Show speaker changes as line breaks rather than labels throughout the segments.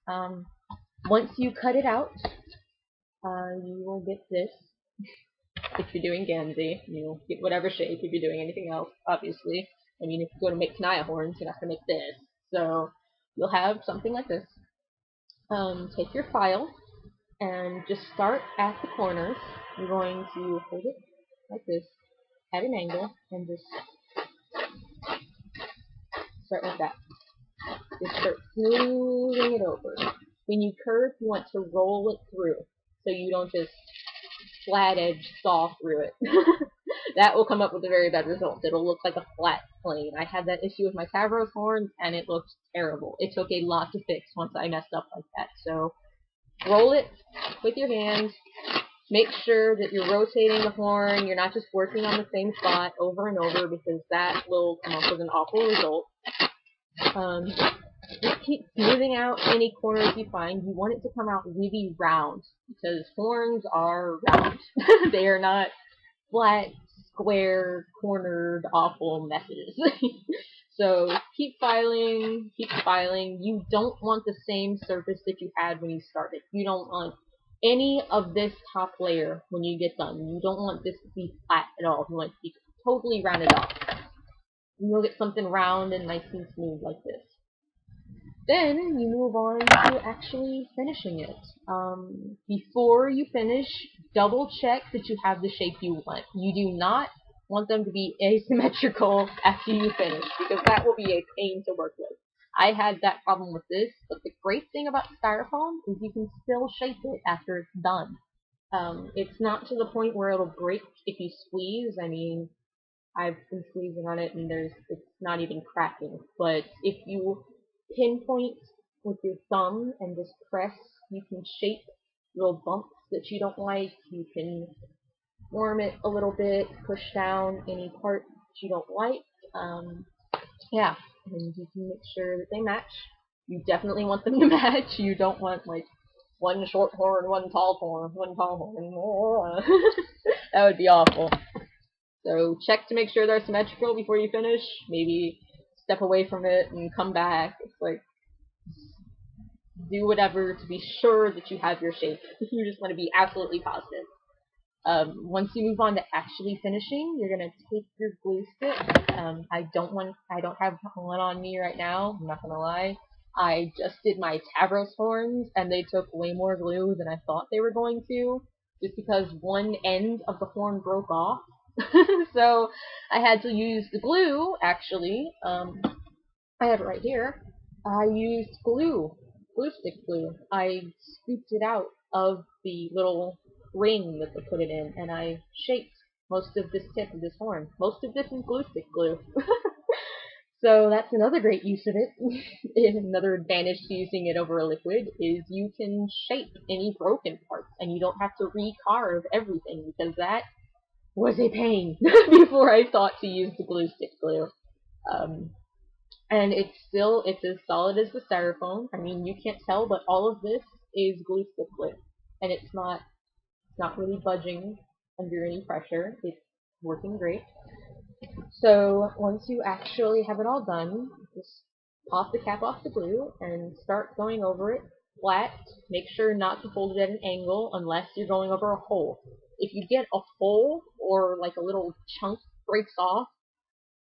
Um, Once you cut it out, you will get this. If you're doing Gansey, you'll get whatever shape. If you're doing anything else, obviously. I mean, if you go to make Kanaya horns, you're not going to make this. So you'll have something like this. Take your file and just start at the corners. You're going to hold it like this at an angle and just start like that. Just start smoothing it over. When you curve, you want to roll it through so you don't just flat edge saw through it. That will come up with a very bad result. It'll look like a flat plane. I had that issue with my Tavros horns and it looked terrible. It took a lot to fix once I messed up like that. So roll it with your hand. Make sure that you're rotating the horn. You're not just working on the same spot over and over because that will come up with an awful result. Just keep smoothing out any corners you find. You want it to come out really round because horns are round. They are not flat, square, cornered, awful messes. So keep filing, keep filing. You don't want the same surface that you had when you started. You don't want any of this top layer when you get done. You don't want this to be flat at all. You want it to be totally rounded off. You'll get something round and nice and smooth like this. Then you move on to actually finishing it. Before you finish, double check that you have the shape you want. You do not want them to be asymmetrical after you finish because that will be a pain to work with. I had that problem with this, but the great thing about styrofoam is you can still shape it after it's done. It's not to the point where it'll break if you squeeze. I mean, I've been squeezing on it and it's not even cracking. But if you pinpoint with your thumb and just press, you can shape little bumps that you don't like. You can form it a little bit, push down any part that you don't like. Yeah, and you can make sure that they match. You definitely want them to match. You don't want like one short horn, one tall horn, one tall horn. That would be awful. So check to make sure they're symmetrical before you finish. Maybe step away from it and come back. It's like do whatever to be sure that you have your shape. You just want to be absolutely positive. Once you move on to actually finishing, you're gonna take your glue stick. I don't have one on me right now. I'm not gonna lie. I just did my Tavros horns, and they took way more glue than I thought they were going to, just because one end of the horn broke off. So I had to use the glue. Actually, I have it right here. I used glue stick glue. I scooped it out of the little ring that they put it in, and I shaped most of this tip of this horn. Most of this is glue stick glue. So that's another great use of it. Another advantage to using it over a liquid is you can shape any broken parts, and you don't have to recarve everything, because that was a pain before I thought to use the glue stick glue. Um, and it's as solid as the styrofoam. I mean, you can't tell, but all of this is glue stick glue, and it's not really budging under any pressure. It's working great. So once you actually have it all done, just pop the cap off the glue and start going over it flat. Make sure not to hold it at an angle unless you're going over a hole. If you get a hole or like a little chunk breaks off,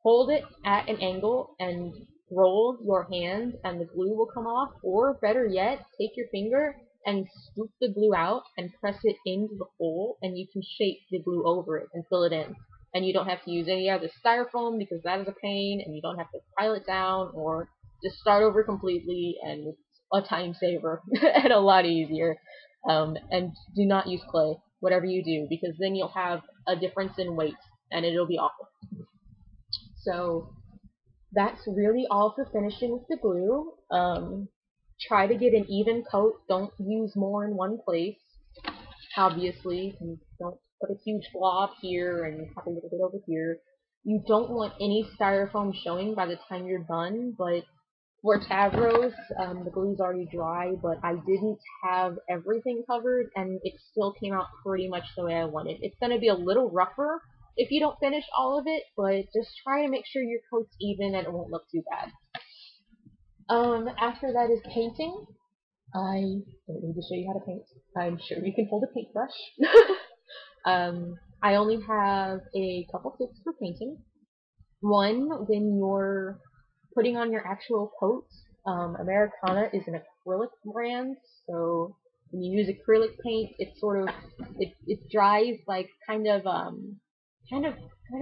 hold it at an angle and roll your hand and the glue will come off, or better yet, take your finger and scoop the glue out and press it into the hole, and you can shape the glue over it and fill it in. And you don't have to use any other styrofoam because that is a pain, and you don't have to pile it down or just start over completely, and it's a time saver and a lot easier. And do not use clay, whatever you do, because then you'll have a difference in weight and it'll be awful. So that's really all for finishing with the glue. Try to get an even coat. Don't use more in one place. Obviously, you don't put a huge blob here and have a little bit over here. You don't want any styrofoam showing by the time you're done, but for Tavros, the glue's already dry, but I didn't have everything covered, and it still came out pretty much the way I wanted. It's going to be a little rougher if you don't finish all of it, but just try to make sure your coat's even and it won't look too bad. After that is painting. I don't need to show you how to paint. I'm sure you can hold a paintbrush. I only have a couple tips for painting. One, when you're putting on your actual coat, Americana is an acrylic brand, so when you use acrylic paint, it dries like kind of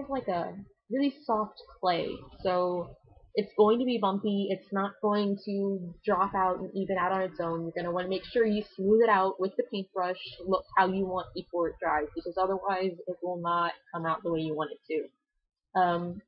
like a really soft clay. So it's going to be bumpy. It's not going to drop out and even out on its own. You're going to want to make sure you smooth it out with the paintbrush, look how you want before it dries, because otherwise it will not come out the way you want it to.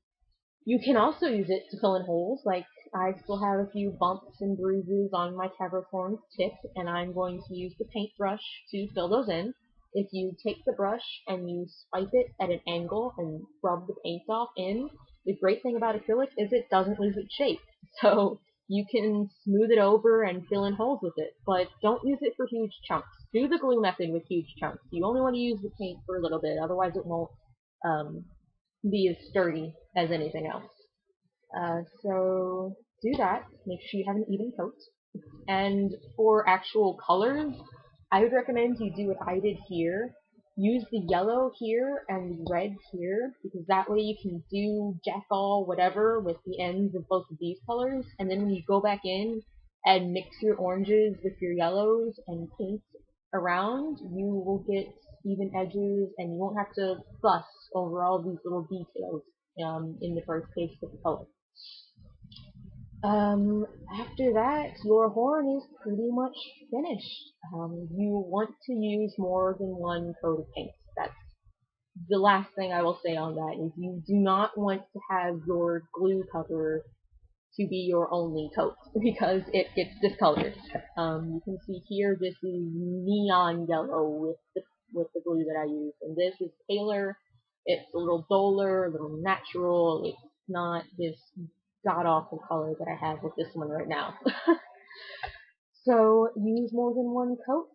You can also use it to fill in holes, like I still have a few bumps and bruises on my Capricorn's tip, and I'm going to use the paintbrush to fill those in. If you take the brush and you swipe it at an angle and rub the paint off in, the great thing about acrylic is it doesn't lose its shape. So you can smooth it over and fill in holes with it, but don't use it for huge chunks. Do the glue method with huge chunks. You only want to use the paint for a little bit, otherwise it won't um, be as sturdy as anything else. So do that. Make sure you have an even coat. And for actual colors, I would recommend you do what I did here. Use the yellow here and the red here, because that way you can do jack all whatever with the ends of both of these colors, and then when you go back in and mix your oranges with your yellows and paint around, you will get even edges and you won't have to fuss over all these little details in the first case with the color. After that, your horn is pretty much finished. You want to use more than one coat of paint. That's the last thing I will say on that, is you do not want to have your glue cover to be your only coat, because it gets discolored. You can see here, this is neon yellow with the glue that I use, and this is paler. It's a little duller, a little natural. It's not this god-awful color that I have with this one right now. So use more than one coat.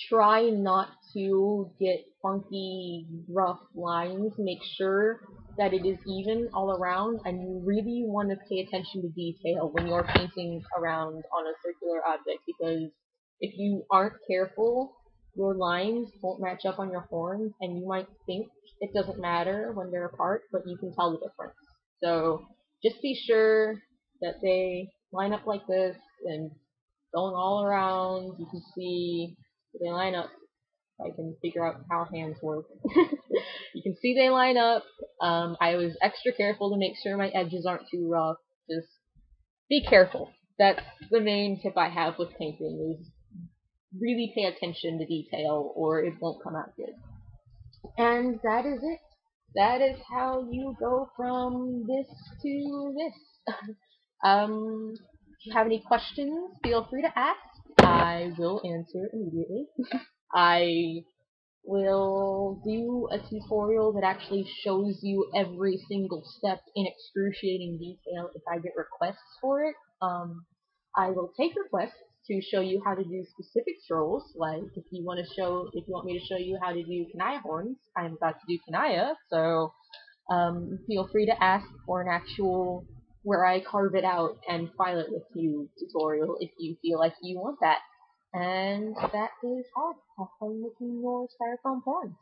Try not to get funky, rough lines. Make sure that it is even all around, and you really want to pay attention to detail when you're painting around on a circular object, because if you aren't careful, your lines won't match up on your horns, and you might think it doesn't matter when they're apart, but you can tell the difference. So just be sure that they line up like this and going all around. You can see they line up. I can figure out how hands work. You can see they line up. I was extra careful to make sure my edges aren't too rough. Just be careful. That's the main tip I have with painting, is really pay attention to detail or it won't come out good. And that is it. That is how you go from this to this. If you have any questions, feel free to ask. I will answer immediately. I will do a tutorial that actually shows you every single step in excruciating detail if I get requests for it. I will take requests to show you how to do specific strolls, like if you want me to show you how to do Kanaya horns, I'm about to do Kanaya, so feel free to ask for an actual where I carve it out and file it with you tutorial if you feel like you want that. And that is all. Have fun making your styrofoam horns.